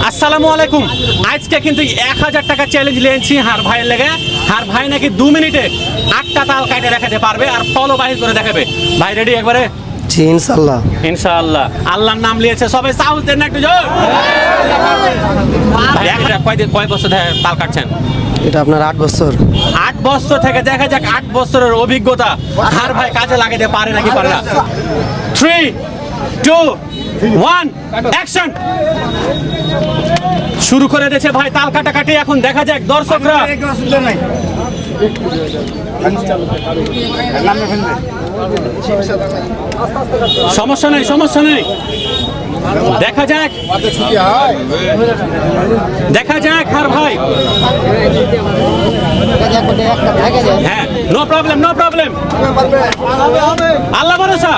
আসসালামু আলাইকুম। আজকে কিন্তু 1000 টাকা চ্যালেঞ্জ নিয়েছি হার ভাইয়ের লেগে। হার ভাই নাকি 2 মিনিটে 8টা তাল কাটে দেখাতে পারবে আর ফলো বাহির করে দেখাবে। ভাই রেডি একবারে? জি ইনশাআল্লাহ। ইনশাআল্লাহ। আল্লাহর নাম নিয়েছে সবাই, সাহস দেন না একটু জোর। ভাই কয় বছর ধরে তাল কাটছেন? এটা আপনার 8 বছর। 8 বছর থেকে দেখা যাক 8 বছরের অভিজ্ঞতা হার ভাই কাজে লাগাতে পারে নাকি পারে না। 3 2 1 অ্যাকশন। শুরু করে দিয়েছে ভাই তাল কাটাকাটি। এখন দেখা যাক দর্শকরা। সমস্যা নেই, সমস্যা নেই, দেখা যাক, দেখা যাক হার ভাই। হ্যাঁ, নো প্রবলেম, নো প্রবলেম, আল্লাহ ভরসা।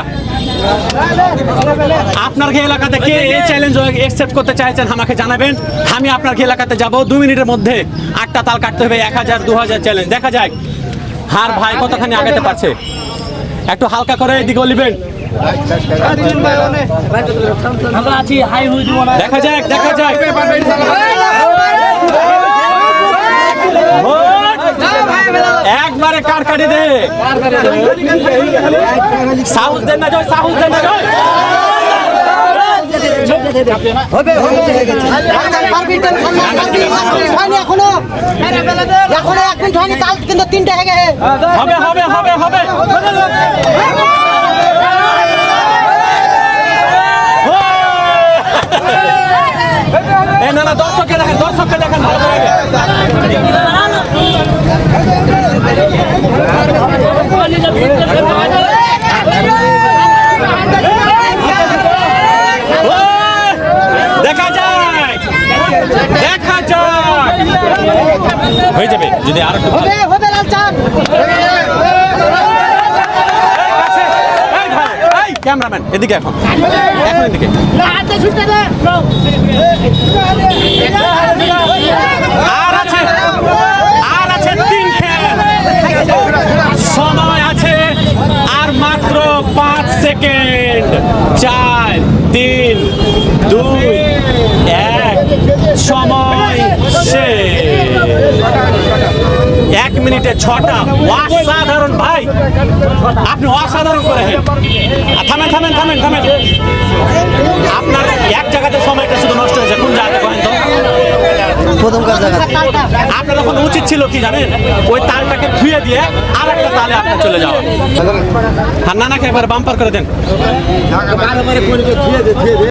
আপনার কি এলাকাতে কে এই চ্যালেঞ্জ অ্যাকসেপ্ট করতে চাইছেন আমাকে জানাবেন। আমি আপনার কি এলাকাতে যাব। 2 মিনিটের মধ্যে 8টা তাল কাটতে হবে। 1000 2000 চ্যালেঞ্জ। দেখা যাক হার ভাই কতখানি আগাতে পারছে। একটু হালকা করে এদিকে বলিবেন। দেখা যাক, দেখা যাক। একবারে কার কাটি দে। সাহস দেন না জয়, সাহস দেন না জয়। হবে হবে এখনো 1 মিনিট হয়নি, তাল কিন্তু 3টা হয়ে গেছে। হবে হবে হবে হবে। এ না না, দর্শককে দেখেন, দর্শককে দেখেন ভালো করে। দেখা যায়, দেখা যায়, হয়ে যাবে যদি আর একটু ভালো। হবে লাল চাঁদ। ক্যামেরাম্যান এদিকে, এখন এখন এদিকে। আর আছে, আর আছে 3 খেল। সময় আছে আর মাত্র 5 সেকেন্ড। 4 3 2 1 সময় শেষ। 1 মিনিটে 6টা। অসাধারণ ভাই, আপনি অসাধারণ করেন। থামেন থামেন থামেন থামেন। আপনার এক জায়গাতে সময়টা শুধু নষ্ট হয়েছে। কোন জায়গাতে করেন তো? প্রথম কাজ জায়গা। আপনার তখন উচিত ছিল কি জানেন, ওই তালটাকে ধুয়ে দিয়ে আর একটা তালে আপনার চলে যাওয়া। আর নানাকে একবার বাম্পার করে দেন।